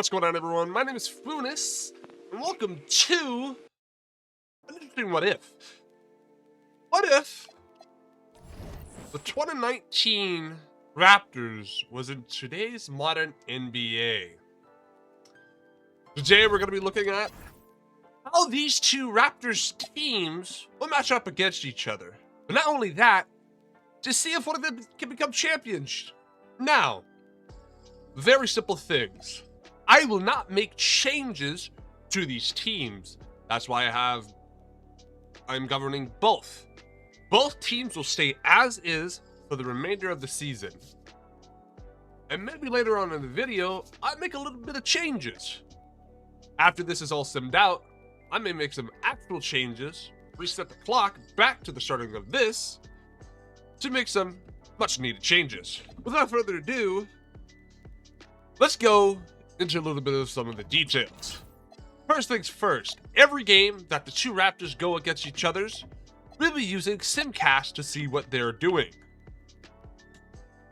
What's going on, everyone? My name is Funis, and welcome to an interesting what if. What if the 2019 Raptors was in today's modern NBA? Today we're going to be looking at how these two Raptors teams will match up against each other. But not only that, to see if one of them can become champions. Now, very simple things. I will not make changes to these teams. That's why I'm governing both. Both teams will stay as is for the remainder of the season. And maybe later on in the video, I make a little bit of changes. After this is all simmed out, I may make some actual changes, reset the clock back to the starting of this, to make some much needed changes. Without further ado, let's go into a little bit of some of the details. First things first, every game that the two Raptors go against each other's, we'll be using Simcast to see what they're doing.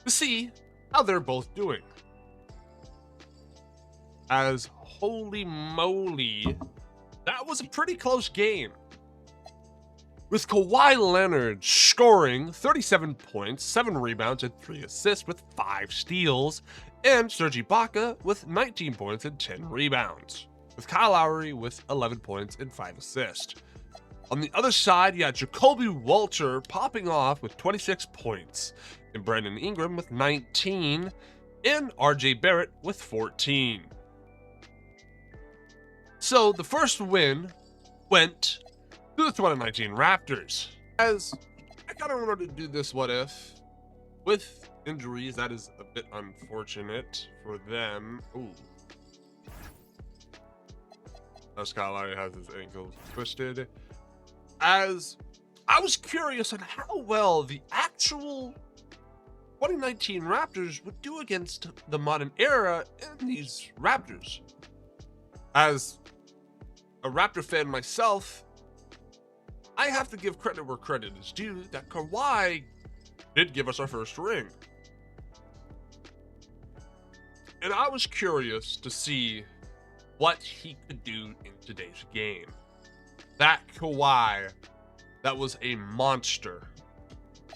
To see how they're both doing. As holy moly, that was a pretty close game. With Kawhi Leonard scoring 37 points, 7 rebounds, and 3 assists with 5 steals, and Serge Ibaka with 19 points and 10 rebounds, with Kyle Lowry with 11 points and 5 assists. On the other side, you had Jacoby Walter popping off with 26 points, and Brandon Ingram with 19, and RJ Barrett with 14. So the first win went to the 2019 Raptors. As I kind of wanted to do this what if with injuries, that is a bit unfortunate for them. Ooh. Kyle Lowry has his ankle twisted. As I was curious on how well the actual 2019 Raptors would do against the modern era and these Raptors. As a Raptor fan myself, I have to give credit where credit is due that Kawhi did give us our first ring. And I was curious to see what he could do in today's game. That Kawhi, that was a monster.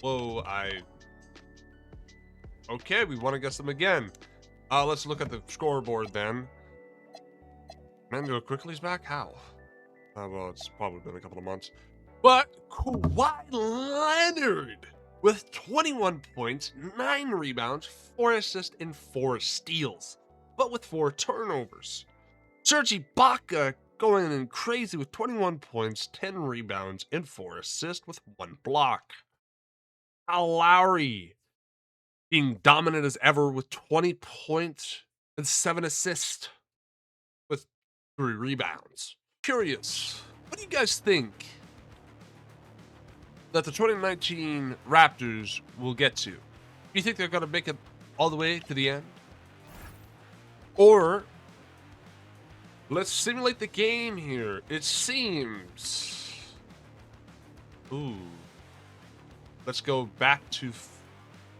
Whoa, Okay, we won against them again. Let's look at the scoreboard then. Mando Quickly's back? How? Well, it's probably been a couple of months. But Kawhi Leonard with 21 points, 9 rebounds, 4 assists, and 4 steals, but with 4 turnovers. Serge Ibaka going in crazy with 21 points, 10 rebounds, and 4 assists with 1 block. Kyle Lowry being dominant as ever with 20 points and 7 assists with 3 rebounds. Curious, what do you guys think that the 2019 Raptors will get to? Do you think they're going to make it all the way to the end? Or let's simulate the game here. It seems. Ooh. Let's go back to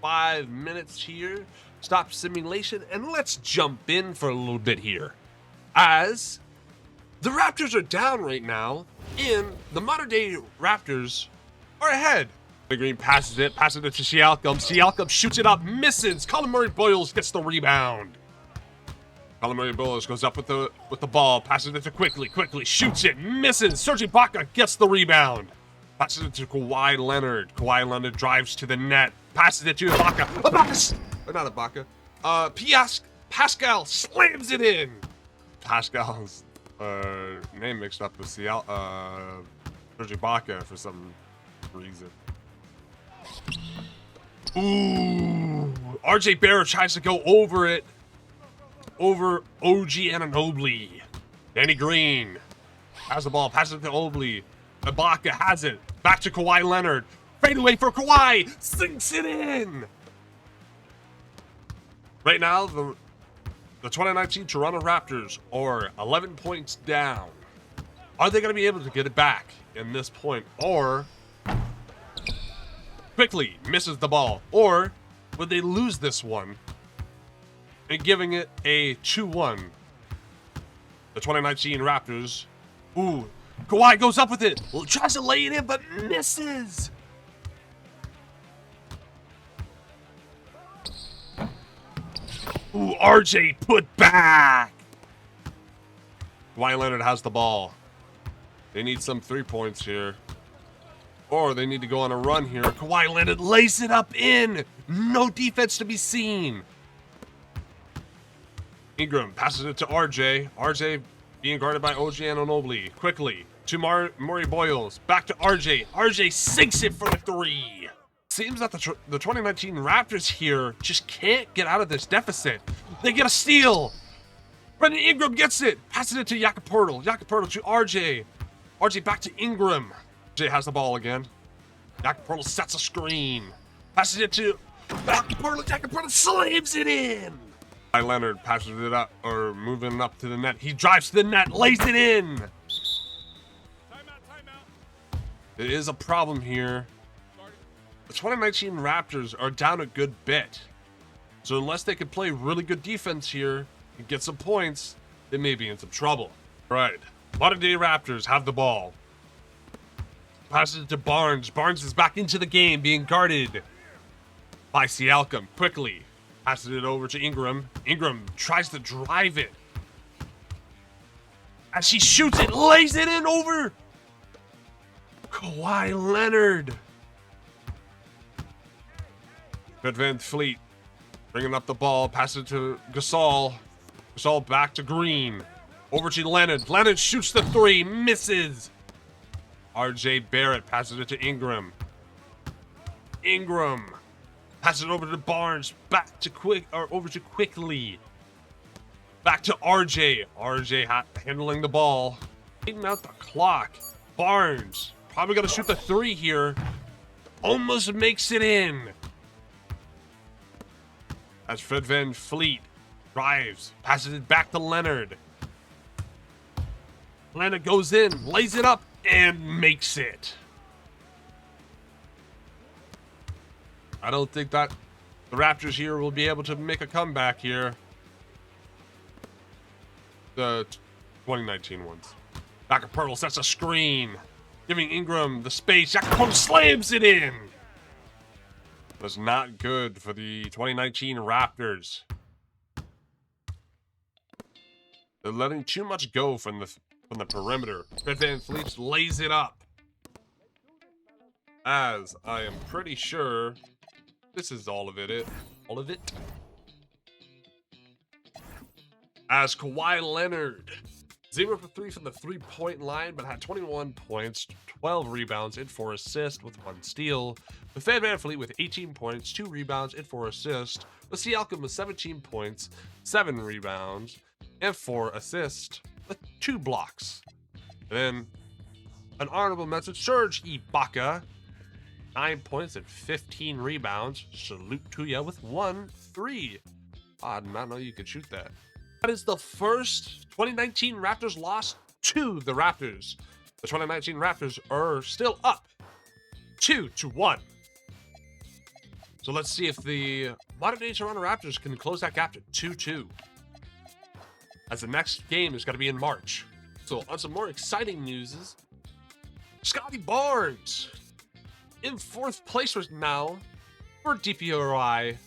5 minutes here. Stop simulation and let's jump in for a little bit here. As the Raptors are down right now, and the modern day Raptors are ahead. The Green passes it to Siakam. Siakam shoots it up, misses. Colin Murray-Boyles gets the rebound. Colin Murray-Boyles goes up with the ball, passes it to Quickly, shoots it, misses. Serge Ibaka gets the rebound. Passes it to Kawhi Leonard. Kawhi Leonard drives to the net, passes it to Ibaka. Not Ibaka. Pascal slams it in. Pascal's name mixed up with Serge Ibaka for some reason. Ooh, RJ Barrett tries to go over it. Over OG Anunoby. Danny Green has the ball, passes it to Obley. Ibaka has it. Back to Kawhi Leonard. Fade away for Kawhi. Sinks it in. Right now, the 2019 Toronto Raptors are 11 points down. Are they going to be able to get it back in this point? Or Quickly misses the ball? Or would they lose this one and giving it a 2-1 The 2019 Raptors. Ooh, Kawhi goes up with it. Well, tries to lay it in, but misses. Ooh, RJ put back. Kawhi Leonard has the ball. They need some 3 points here. Or they need to go on a run here. Kawhi Leonard lays it up in. No defense to be seen. Ingram passes it to RJ. RJ being guarded by OG Anunoby. Quickly to Maury Boyles. Back to RJ. RJ sinks it for the 3. Seems that the 2019 Raptors here just can't get out of this deficit. They get a steal. Brandon Ingram gets it. Passes it to Jakob Poeltl. Jakob Poeltl to RJ. RJ back to Ingram. RJ has the ball again. Jakob Poeltl sets a screen. Passes it to Jakob Poeltl. Jakob Poeltl slams it in. Leonard passes it up, or moving up to the net. He drives to the net, lays it in. Timeout. It is a problem here. The 2019 Raptors are down a good bit. So unless they can play really good defense here and get some points, they may be in some trouble. All right, modern day Raptors have the ball. Passes it to Barnes. Barnes is back into the game, being guarded by Siakam. Quickly passes it over to Ingram. Ingram tries to drive it. As he shoots it, lays it in over Kawhi Leonard. Fred VanVleet bringing up the ball, passes it to Gasol. Gasol back to Green. Over to Leonard. Leonard shoots the 3, misses. RJ Barrett passes it to Ingram. Ingram passes it over to Barnes. Back to Quickly. Back to RJ. RJ handling the ball. Taking out the clock. Barnes probably got to shoot the 3 here. Almost makes it in. As Fred VanVleet drives, passes it back to Leonard. Leonard goes in, lays it up, and makes it. I don't think that the Raptors here will be able to make a comeback here. The 2019 ones. Jakob Poeltl sets a screen, giving Ingram the space. Jakob Poeltl slams it in. Was not good for the 2019 Raptors. They're letting too much go from the perimeter. Fred VanVleet lays it up. As I am pretty sure this is all of it. As Kawhi Leonard, 0 for 3 from the 3-point line, but had 21 points, 12 rebounds, and 4 assists with 1 steal. With Fred VanVleet with 18 points, 2 rebounds, and 4 assists. With Siakam with 17 points, 7 rebounds, and 4 assists with 2 blocks. And then an honorable mention, Serge Ibaka, 9 points and 15 rebounds. Salute to ya with 1 3. I did not know you could shoot that. That is the first 2019 Raptors loss to the Raptors. The 2019 Raptors are still up 2-1. So let's see if the modern day Toronto Raptors can close that gap to 2-2. As the next game is going to be in March. So on some more exciting news, Scotty Barnes in 4th place right now for DPOY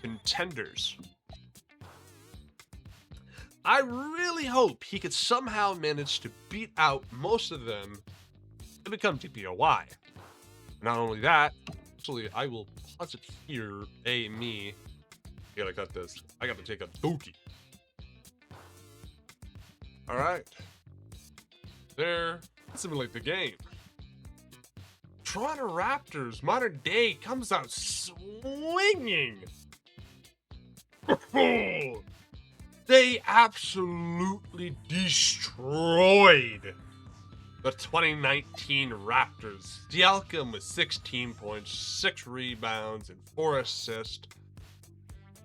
contenders. I really hope he could somehow manage to beat out most of them and become DPOY. Not only that, actually, I will pause it here. Me. I gotta cut this. I gotta take a dookie. Alright. There. Simulate the game. Toronto Raptors, modern day, comes out swinging. They absolutely destroyed the 2019 Raptors. Siakam with 16 points, 6 rebounds, and 4 assists.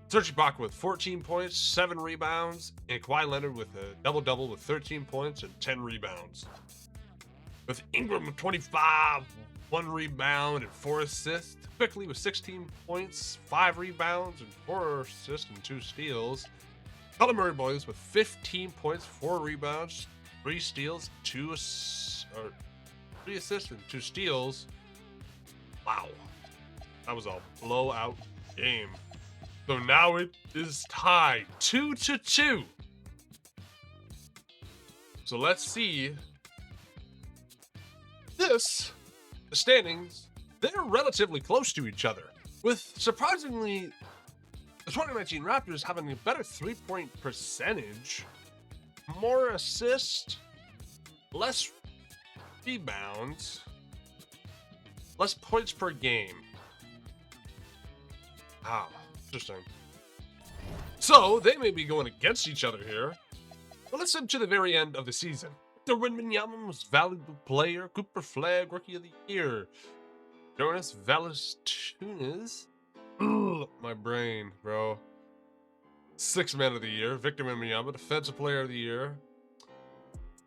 Serge Ibaka with 14 points, 7 rebounds, and Kawhi Leonard with a double-double with 13 points and 10 rebounds. with Ingram with 25, 1 rebound and 4 assists. Quickly with 16 points, 5 rebounds and 4 assists and 2 steals. Murray Boyles with 15 points, 4 rebounds, 3 steals, 3 assists and 2 steals. Wow. That was a blowout game. So now it is tied 2-2. So let's see. The standings, they're relatively close to each other, with surprisingly the 2019 Raptors having a better 3-point percentage, more assists, less rebounds, less points per game. Wow, interesting. So they may be going against each other here. But let's jump to the very end of the season. Victor Wembanyama was valuable player, Cooper Flag Rookie of the Year. Jonas Valanciunas, my brain, bro. 6th Man of the Year. Victor Wembanyama, Defensive Player of the Year.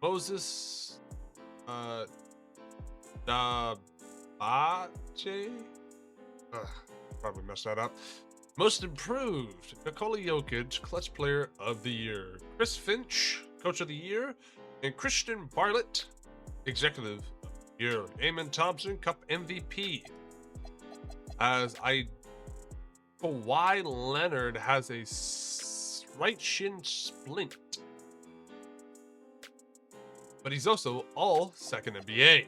Moses Dabache. Probably messed that up. Most Improved, Nikola Jokic, Clutch Player of the Year. Chris Finch, Coach of the Year. And Christian Bartlett, Executive of the Year. Eamon Thompson, Cup MVP. Kawhi Leonard has a right shin splint. But he's also all second NBA.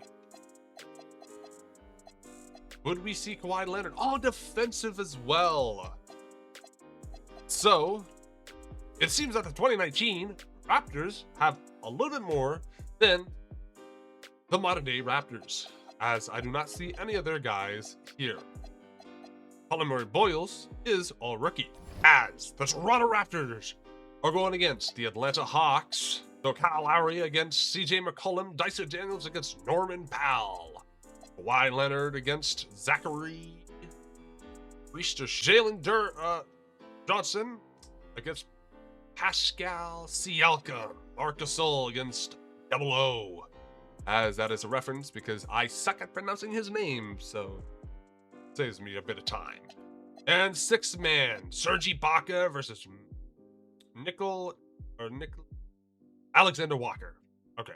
Would we see Kawhi Leonard? All defensive as well. So, it seems that the 2019 Raptors have a little bit more than the modern day Raptors, as I do not see any of their guys here. Murray Boyles is all rookie, as the Toronto Raptors are going against the Atlanta Hawks. So Kyle Lowry against CJ McCollum, Dyson Daniels against Norman Powell, Kawhi Leonard against Zachary Reister, Jalen Johnson against Pascal Siakam, Marc Gasol against Double O, as that is a reference because I suck at pronouncing his name, so it saves me a bit of time. And 6th man, Serge Ibaka versus Alexander Walker. Okay.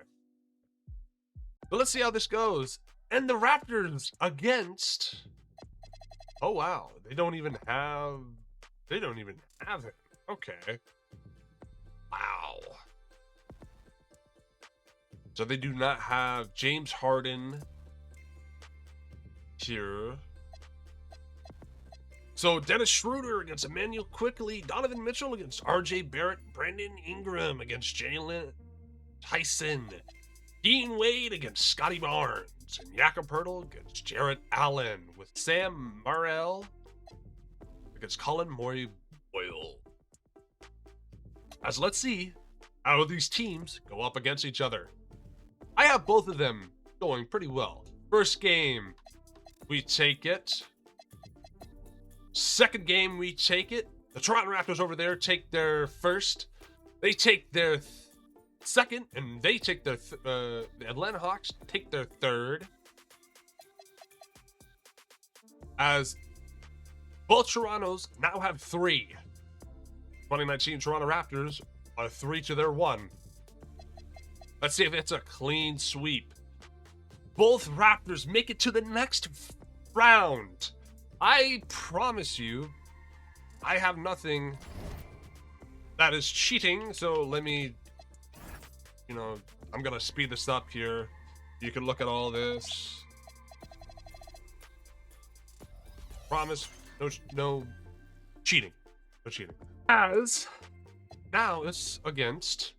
But let's see how this goes. And the Raptors against... Oh, wow. They don't even have it. Okay. Wow. So they do not have James Harden here. So Dennis Schroeder against Emmanuel Quickley, Donovan Mitchell against RJ Barrett, Brandon Ingram against Jalen Tyson, Dean Wade against Scotty Barnes, and Jakob Poeltl against Jarrett Allen, with Sam Morrell against Colin Boyle. As let's see how these teams go up against each other. I have both of them going pretty well. First game, we take it. Second game, we take it. The Toronto Raptors over there take their first. They take their second, and they take their the Atlanta Hawks take their third. As both Torontos now have 3. 2019 Toronto Raptors are 3 to their 1. Let's see if it's a clean sweep. Both Raptors make it to the next round. I promise you, I have nothing that is cheating, so let me, I'm gonna speed this up here. You can look at all this. Promise, no cheating. No cheating. As now it's against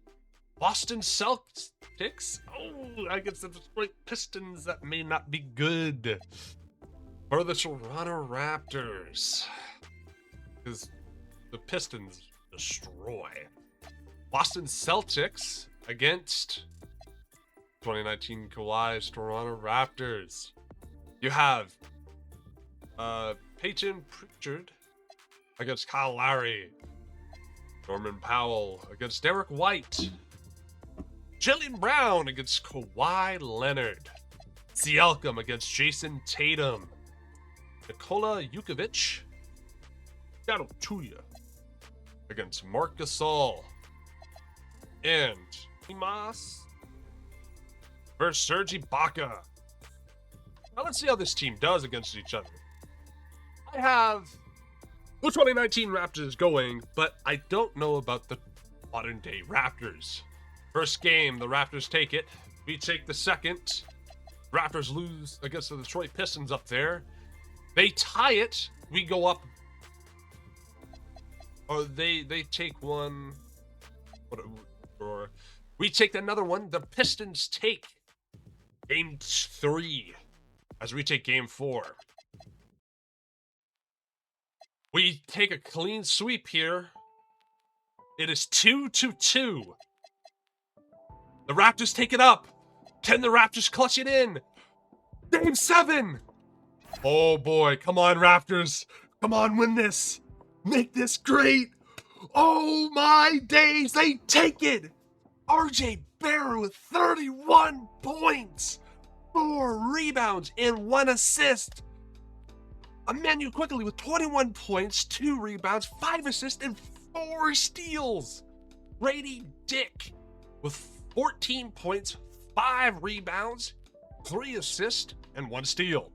Boston Celtics. Oh, against the Detroit Pistons, that may not be good. Or the Toronto Raptors, because the Pistons destroy. Boston Celtics against 2019 Kawhi's Toronto Raptors. You have Peyton Pritchard against Kyle Lowry. Norman Powell against Derek White. Jaylen Brown against Kawhi Leonard. Siakam against Jason Tatum. Nikola Vucevic. Shadow Tuya against Marc Gasol. And Imas versus Serge Ibaka. Now let's see how this team does against each other. I have the 2019 Raptors going, but I don't know about the modern day Raptors. First game, the Raptors take it. We take the second. Raptors lose against the Detroit Pistons up there. They tie it. We go up. Or they take one. Or we take another one. The Pistons take game 3 as we take game 4. We take a clean sweep here. It is 2-2. The Raptors take it up. Can the Raptors clutch it in? Game 7. Oh boy, come on Raptors. Come on, win this. Make this great. Oh my days, they take it. RJ Barrett with 31 points, 4 rebounds, and 1 assist. Emmanuel Quickly with 21 points, 2 rebounds, 5 assists, and 4 steals. Grady Dick with 14 points, 5 rebounds, 3 assists, and 1 steal.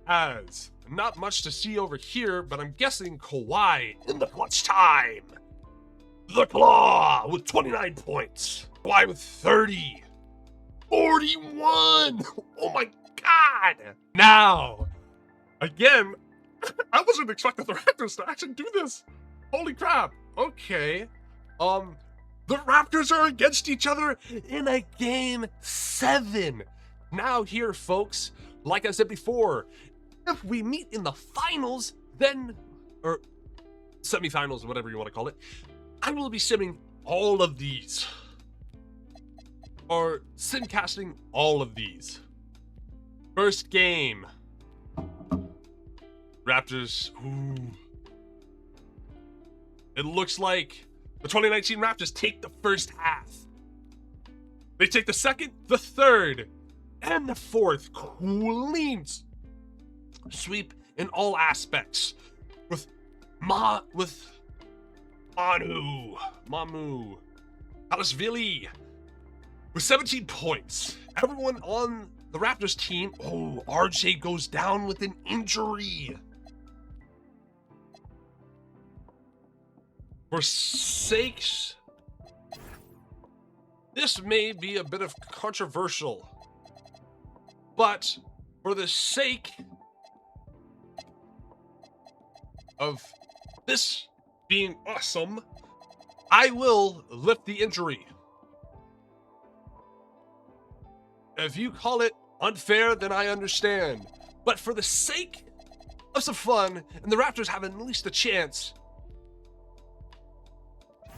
As not much to see over here, but I'm guessing Kawhi in the clutch time. The Claw with 29 points. Kawhi with 30. 41. Oh my God. Now, again, I wasn't expecting the Raptors to actually do this. Holy crap. Okay. The Raptors are against each other in a game 7. Now here, folks, like I said before, if we meet in the finals, then, or semifinals, whatever you want to call it, I will be simming all of these. Or simcasting all of these. First game. Raptors. Ooh. It looks like the 2019 Raptors take the first half. They take the second, the third, and the fourth. Clean sweep in all aspects. With Mamu Palasvili with 17 points. Everyone on the Raptors team. Oh, RJ goes down with an injury. For sakes, this may be a bit of controversial, but for the sake of this being awesome, I will lift the injury. If you call it unfair, then I understand. But for the sake of some fun, and the Raptors having at least a chance,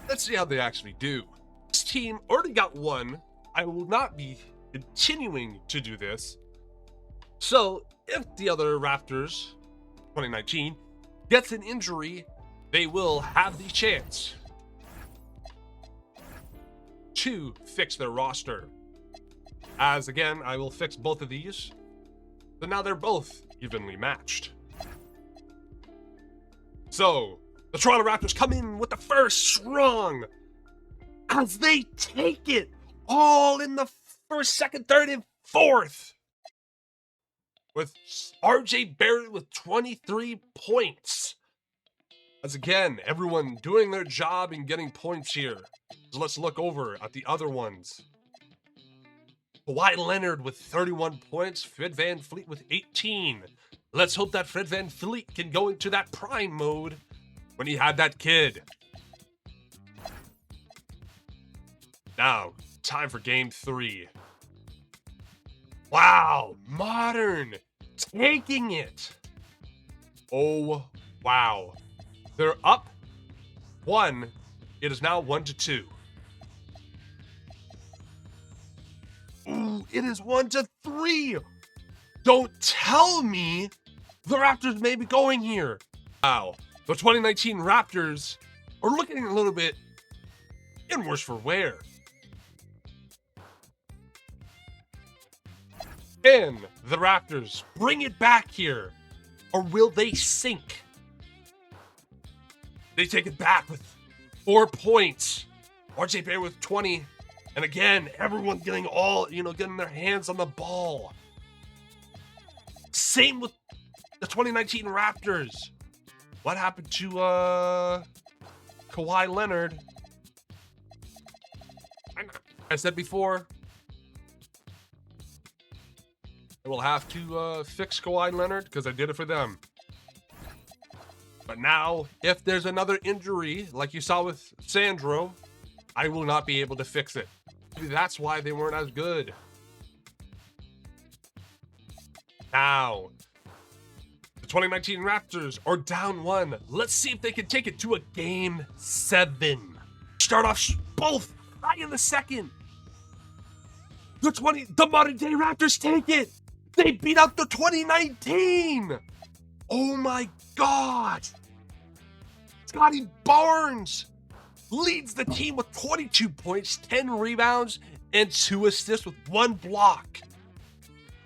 let's see how they actually do. This team already got one. I will not be continuing to do this. So, if the other Raptors, 2019, gets an injury, they will have the chance to fix their roster. As again, I will fix both of these. So now they're both evenly matched. So, the Toronto Raptors come in with the first strong as they take it all in the first, second, third, and fourth. With RJ Barrett with 23 points. As again, everyone doing their job and getting points here. So let's look over at the other ones. Kawhi Leonard with 31 points. Fred VanVleet with 18. Let's hope that Fred VanVleet can go into that prime mode when he had that kid. Now, time for game 3. Wow, Modern taking it. Oh, wow. They're up 1. It is now 1-2. Ooh, it is 1-3. Don't tell me the Raptors may be going here. Wow. The 2019 Raptors are looking a little bit and worse for wear. Can the Raptors bring it back here, or will they sink? They take it back with 4 points. RJ Barrett with 20. And again, everyone getting getting their hands on the ball. Same with the 2019 Raptors. What happened to Kawhi Leonard? I said before, I will have to fix Kawhi Leonard because I did it for them. But now, if there's another injury, like you saw with Sandro, I will not be able to fix it. Maybe that's why they weren't as good. Now, the 2019 Raptors are down 1. Let's see if they can take it to a game 7. Start off both high in the second. The modern day Raptors take it. They beat out the 2019. Oh my God. Scotty Barnes leads the team with 22 points, 10 rebounds, and 2 assists with 1 block.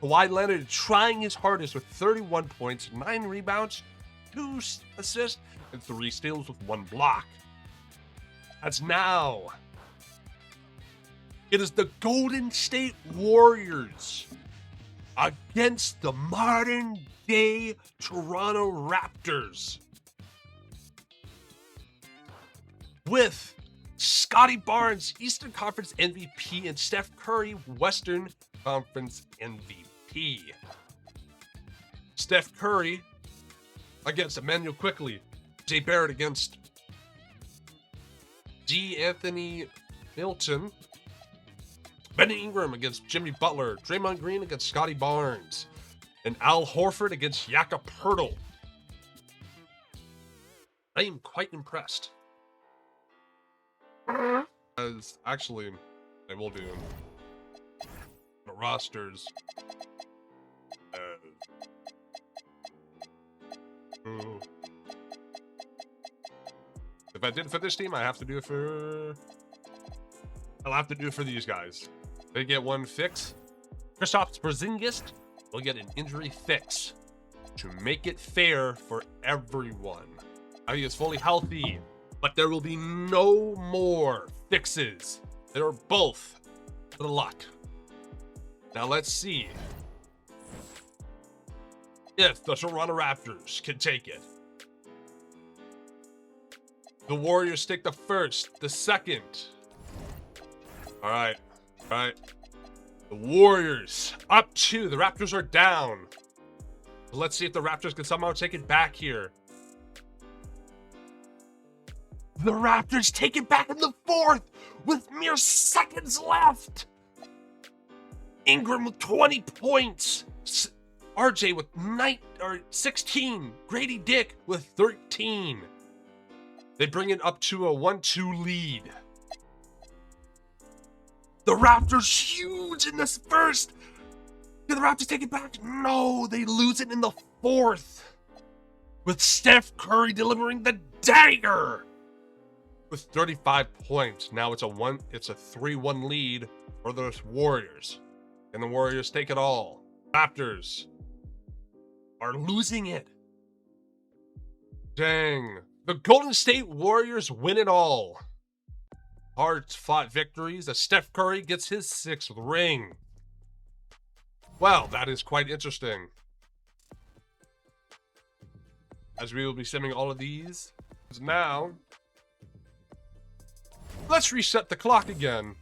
Kawhi Leonard trying his hardest with 31 points, 9 rebounds, 2 assists, and 3 steals with 1 block. As now, it is the Golden State Warriors against the modern day Toronto Raptors. With Scotty Barnes, Eastern Conference MVP, and Steph Curry, Western Conference MVP. Steph Curry against Emmanuel Quickley. Jay Barrett against D. Anthony Milton. Benny Ingram against Jimmy Butler. Draymond Green against Scotty Barnes. And Al Horford against Jakob Poeltl. I am quite impressed. As actually, I will do the rosters. If I did it for this team, I'll have to do it for these guys. They get 1 fix. Kristaps Porzingis will get an injury fix to make it fair for everyone. Now he is fully healthy, but there will be no more fixes. They are both good luck. Now let's see if the Toronto Raptors can take it. The Warriors take the first, the second. All right. The Warriors up 2. The Raptors are down. Let's see if the Raptors can somehow take it back here. The Raptors take it back in the 4th with mere seconds left. Ingram with 20 points. RJ with 16. Grady Dick with 13. They bring it up to a 1-2 lead. The Raptors huge in this first. Can the Raptors take it back? No, they lose it in the 4th. With Steph Curry delivering the dagger. With 35 points. Now it's a 3-1 lead for the Warriors. And the Warriors take it all. Raptors are losing it. Dang. The Golden State Warriors win it all. Hard-fought victories as Steph Curry gets his 6th ring. Well, that is quite interesting. As we will be simming all of these. Now, let's reset the clock again.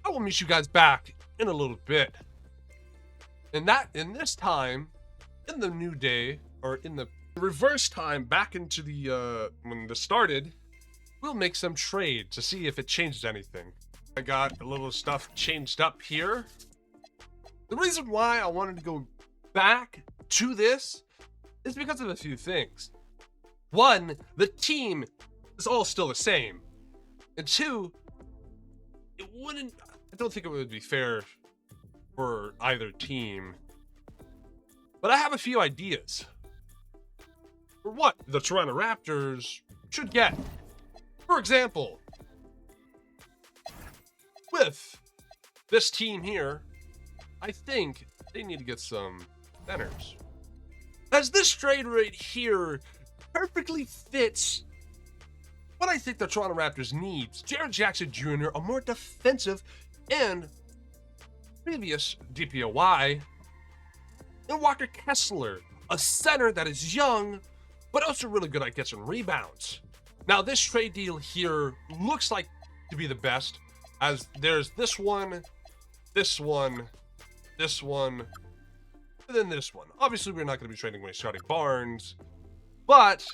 I will meet you guys back in a little bit. And this time, in the new day, or in the reverse time, back into the, when this started, we'll make some trade to see if it changes anything. I got a little stuff changed up here. The reason why I wanted to go back to this is because of a few things. 1, the team is all still the same. And 2, I don't think it would be fair for either team. But I have a few ideas for what the Toronto Raptors should get. For example, with this team here, I think they need to get some centers. As this trade right here perfectly fits what I think the Toronto Raptors needs. Jaren Jackson Jr., a more defensive and previous DPOY, and Walker Kessler, a center that is young, but also really good at getting rebounds. Now, this trade deal here looks like to be the best, as there's this one, this one, this one, and then this one. Obviously, we're not going to be trading away Scotty Barnes, but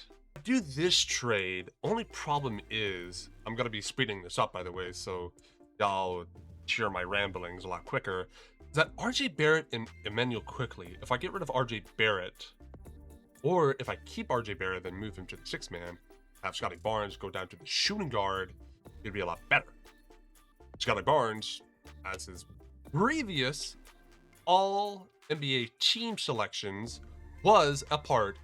do this trade. Only problem is, I'm going to be speeding this up, by the way, so y'all hear my ramblings a lot quicker, is that RJ Barrett and Emmanuel Quickly, if I get rid of RJ Barrett, or if I keep RJ Barrett, then move him to the 6-man, have Scotty Barnes go down to the shooting guard, it'd be a lot better. Scotty Barnes, as his previous all NBA team selections, was a part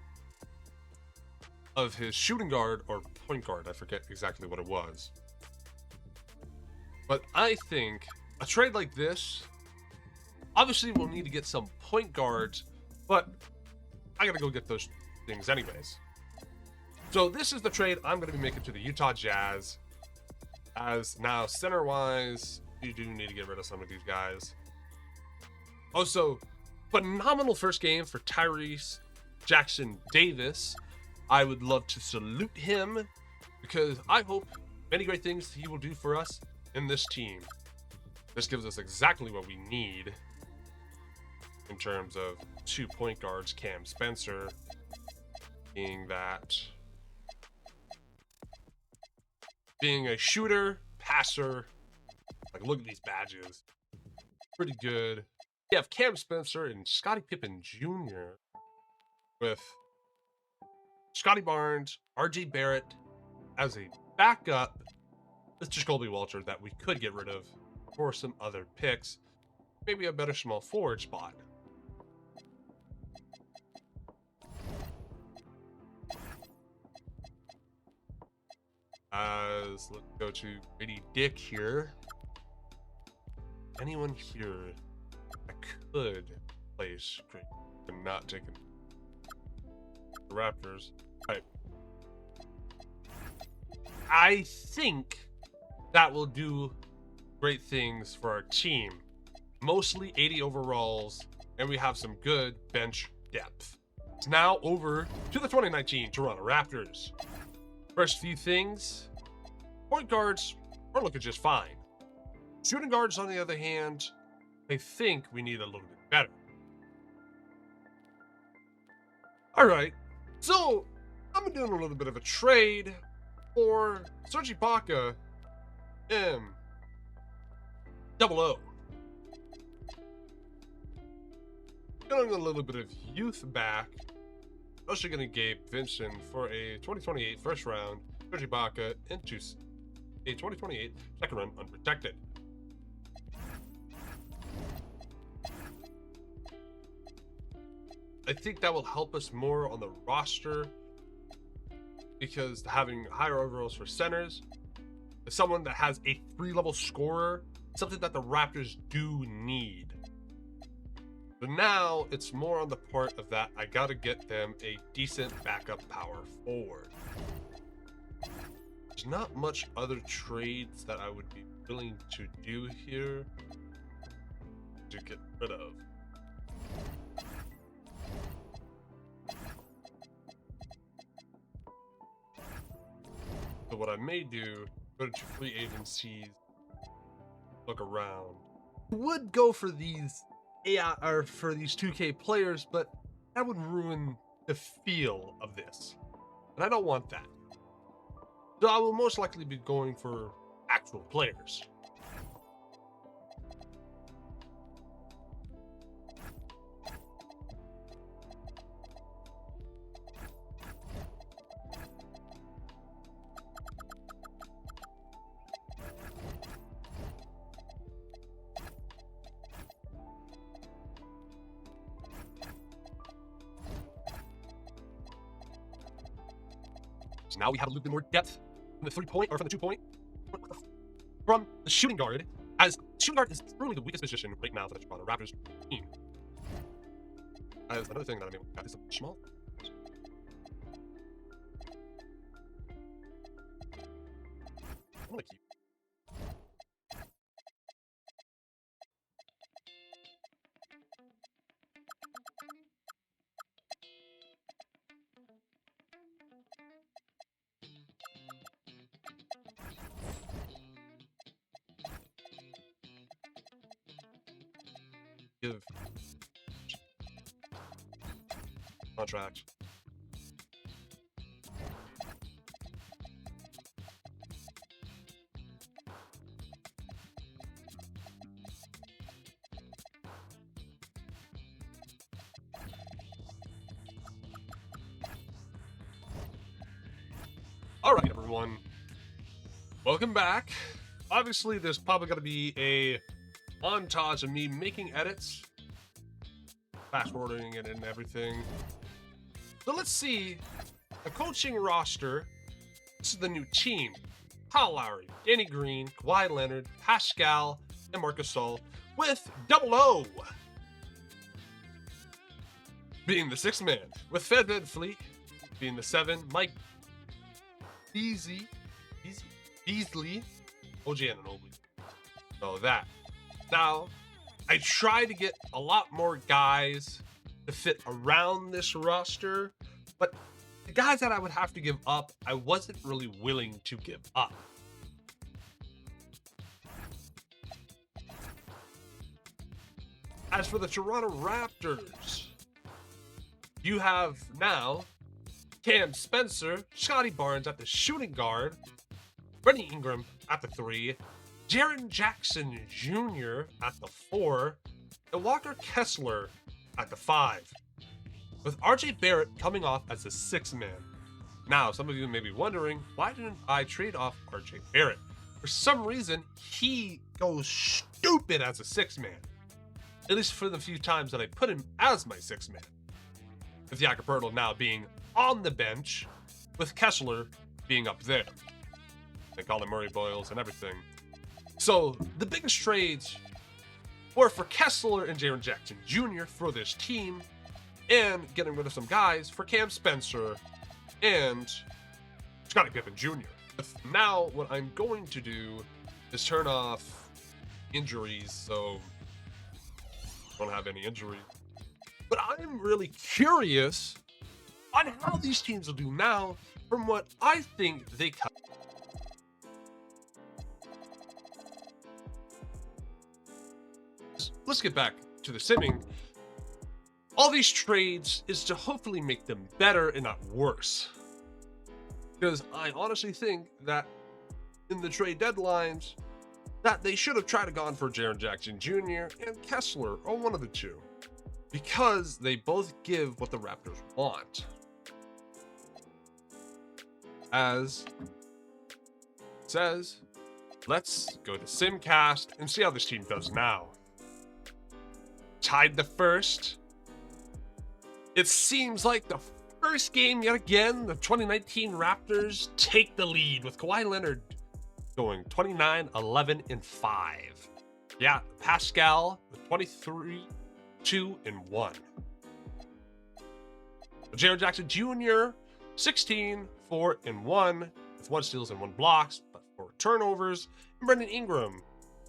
of his shooting guard or point guard. I forget exactly what it was. But I think a trade like this, obviously we'll need to get some point guards, but I gotta go get those things anyways. So this is the trade I'm gonna be making to the Utah Jazz. As now, center-wise, you do need to get rid of some of these guys. Also, phenomenal first game for Tyrese Jackson Davis. I would love to salute him because I hope many great things he will do for us in this team. This gives us exactly what we need in terms of 2 point guards, Cam Spencer, being a shooter, passer. Like, look at these badges. Pretty good. We have Cam Spencer and Scottie Pippen Jr. with Scotty Barnes, RJ Barrett as a backup. It's just Colby Walter that we could get rid of for some other picks. Maybe a better small forward spot. Let's go to Grady Dick here. Anyone here that could place great and not taking the Raptors? Right. I think that will do great things for our team. Mostly 80 overalls, and we have some good bench depth. It's now over to the 2019 Toronto Raptors. First few things, point guards are looking just fine. Shooting guards, on the other hand, I think we need a little bit better. All right, so I'm doing a little bit of a trade for Serge Ibaka M00. Getting a little bit of youth back. Also going to Gabe Vincent for a 2028 first round, Serge Ibaka into a 2028 second round unprotected. I think that will help us more on the roster because having higher overalls for centers, someone that has a 3-level scorer, something that the Raptors do need. But now it's more on the part of that I gotta get them a decent backup power forward. There's not much other trades that I would be willing to do here to get rid of. So what I may do, go to free agencies, look around. Would go for these AI or for these 2K players, but that would ruin the feel of this. And I don't want that. So I will most likely be going for actual players. So now we have a little bit more depth from the 3-point or from the 2-point. From the shooting guard, as shooting guard is truly the weakest position right now for the Toronto Raptors team. Another thing that I'm able to is a small. I'm gonna keep. Give contract. All right, everyone. Welcome back. Obviously, there's probably going to be a montage of me making edits, fast-forwarding it and everything. So let's see the coaching roster. This is the new team. Kyle Lowry, Danny Green, Kawhi Leonard, Pascal, and Marc Gasol, with Double O being the 6th man, with Fed VanVleet being the 7, Mike Beasley, OG Anunoby. So that. Now, I try to get a lot more guys to fit around this roster, but the guys that I would have to give up, I wasn't really willing to give up. As for the Toronto Raptors, you have now Cam Spencer, Scotty Barnes at the shooting guard, Brandon Ingram at the 3, Jaren Jackson Jr. at the 4, and Walker Kessler at the 5, with RJ Barrett coming off as the 6th man. Now, some of you may be wondering, why didn't I trade off RJ Barrett? For some reason, he goes stupid as a 6th man, at least for the few times that I put him as my 6th man, with Jakob Poeltl now being on the bench, with Kessler being up there. They call him Murray Boyles and everything. So the biggest trades were for Kessler and Jaren Jackson Jr. for this team, and getting rid of some guys for Cam Spencer and Scottie Pippen Jr. Now what I'm going to do is turn off injuries, so I don't have any injuries. But I'm really curious on how these teams will do now from what I think they can. Let's get back to the simming. All these trades is to hopefully make them better and not worse. Because I honestly think that in the trade deadlines, that they should have tried to gone for Jaren Jackson Jr. and Kessler, or one of the two. Because they both give what the Raptors want. As it says, let's go to Simcast and see how this team does now. Tied the first. It seems like the first game yet again, the 2019 Raptors take the lead with Kawhi Leonard going 29, 11, and 5. Yeah, Pascal with 23, 2, and 1. Jaren Jackson Jr., 16, 4, and 1, with 1 steals and 1 blocks, but 4 turnovers. And Brandon Ingram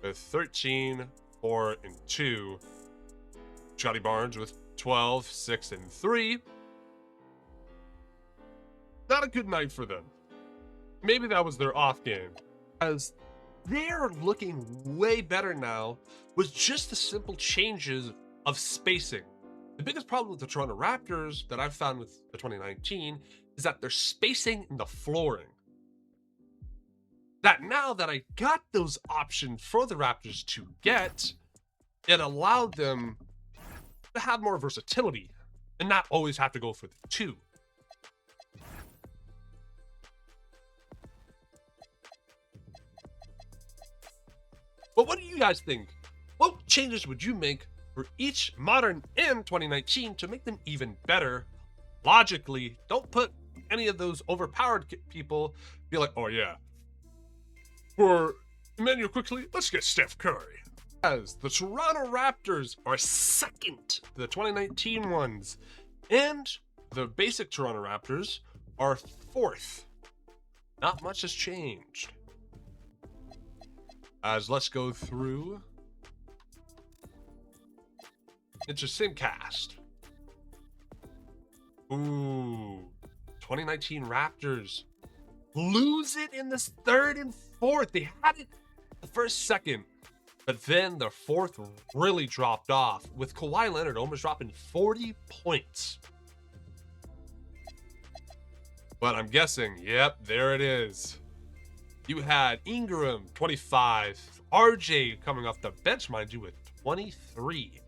with 13, 4, and 2. Scotty Barnes with 12, 6, and 3. Not a good night for them. Maybe that was their off game, as they're looking way better now with just the simple changes of spacing. The biggest problem with the Toronto Raptors that I've found with the 2019 is that they're spacing in the flooring. That now that I got those options for the Raptors to get, it allowed them to have more versatility and not always have to go for the 2. But what do you guys think? What changes would you make for each modern and 2019 to make them even better? Logically, don't put any of those overpowered people be like, oh yeah, for Emmanuel quickly, let's get Steph Curry. As the Toronto Raptors are second to the 2019 ones, and the basic Toronto Raptors are fourth. Not much has changed. As let's go through interesting cast. Ooh, 2019 Raptors lose it in this third and fourth. They had it the first second, but then the fourth really dropped off with Kawhi Leonard almost dropping 40 points. But I'm guessing, yep, there it is. You had Ingram, 25. RJ coming off the bench, mind you, with 23.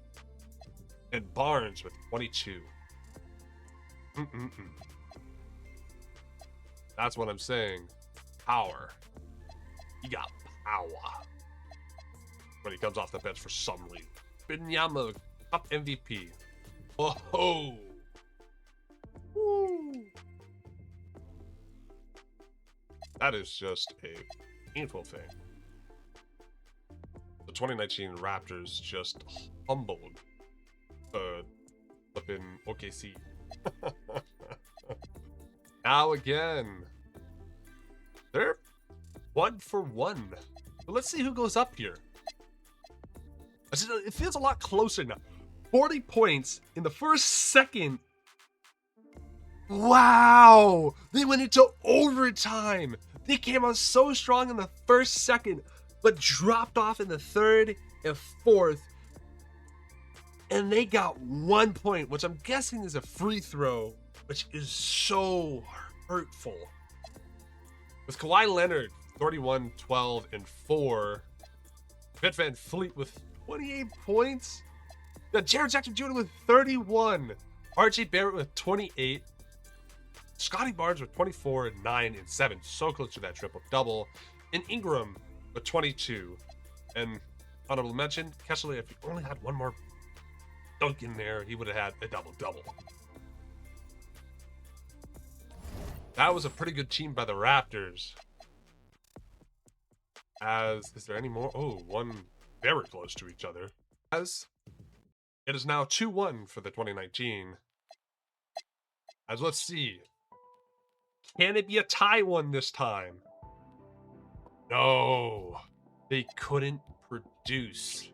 And Barnes with 22. That's what I'm saying. Power. He got power. When he comes off the bench for some reason. Wembanyama, top MVP. Oh. Woo. That is just a painful thing. The 2019 Raptors just humbled flipping OKC. Now again, they're 1 for 1. But let's see who goes up here. It feels a lot closer now. 40 points in the first second. Wow! They went into overtime. They came on so strong in the first second, but dropped off in the third and fourth. And they got 1 point, which I'm guessing is a free throw, which is so hurtful. With Kawhi Leonard, 31, 12, and 4. Fred VanVleet with 28 points. Jared Jackson Jr. with 31. RJ Barrett with 28. Scotty Barnes with 24, 9, and 7. So close to that triple-double. And Ingram with 22. And honorable mention, Kessler, if he only had one more dunk in there, he would have had a double-double. That was a pretty good team by the Raptors. Is there any more? Oh, one very close to each other. As it is now 2-1 for the 2019. As let's see. Can it be a tie one this time? No. They couldn't produce.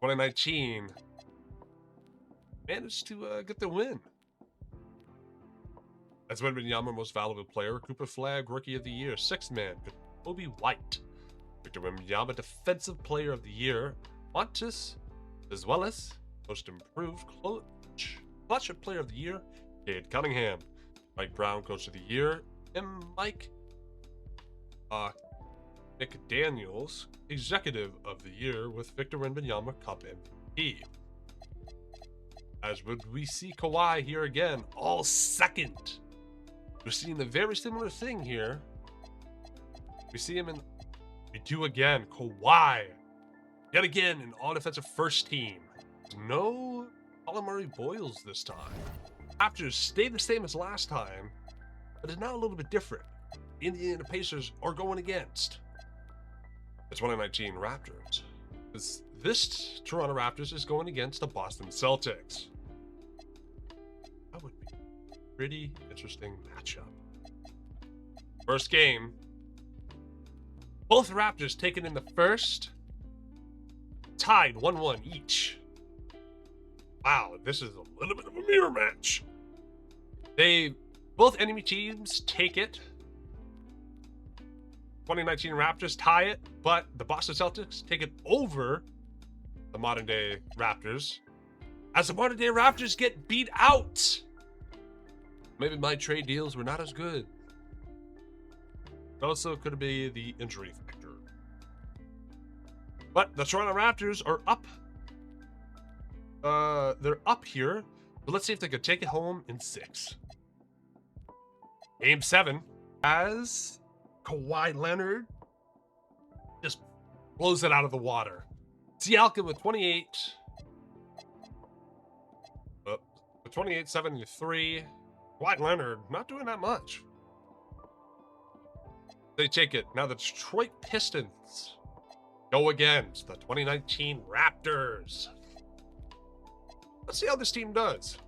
2019 managed to get the win. As Wembanyama, most valuable player, Cooper Flag, Rookie of the Year, Sixth Man, Kobe White, Victor Wembanyama, Defensive Player of the Year, Montes, as well as Most Improved Clutch Player of the Year, Cade Cunningham, Mike Brown, Coach of the Year, and Mike McDaniels, Executive of the Year, with Victor Wembanyama, Cup MVP. As would we see Kawhi here again, all second. We're seeing a very similar thing here. We see him we do again, Kawhi. Yet again, an all-defensive first team. No Calamari Boyles this time. Raptors stayed the same as last time, but it's now a little bit different. Indiana Pacers are going against the 2019 Raptors. This Toronto Raptors is going against the Boston Celtics. That would be a pretty interesting matchup. First game. Both Raptors taken in the first. Tied 1-1 each. Wow, this is a little bit of a mirror match. Both enemy teams take it. 2019 Raptors tie it, but the Boston Celtics take it over the modern day Raptors. As the modern day Raptors get beat out. Maybe my trade deals were not as good. It also could be the injury factor. But the Toronto Raptors are up. They're up here. But let's see if they could take it home in 6. Game 7. As Kawhi Leonard just blows it out of the water. Siakam with 28. With 28, 73. Kawhi Leonard not doing that much. They take it. Now the Detroit Pistons go against the 2019 Raptors. Let's see how this team does.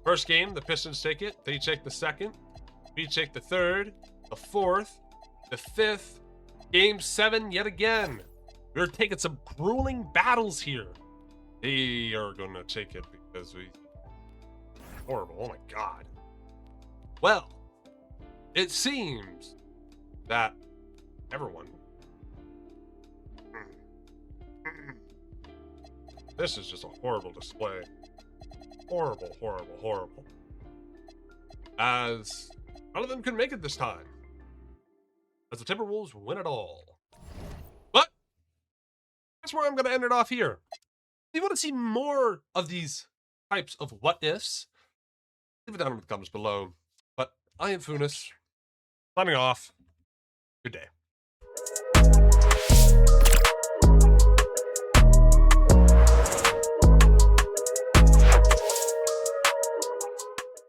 First game, the Pistons take it. They take the second. We take the third, the fourth, the fifth. Game 7 yet again. We're taking some grueling battles here. They are going to take it because we... Horrible. Oh my God. Well, it seems that everyone... This is just a horrible display. Horrible, horrible, horrible. As none of them can make it this time. As the Timberwolves win it all. But that's where I'm going to end it off here. If you want to see more of these types of what-ifs, leave it down in the comments below. But I am Funis, signing off. Good day.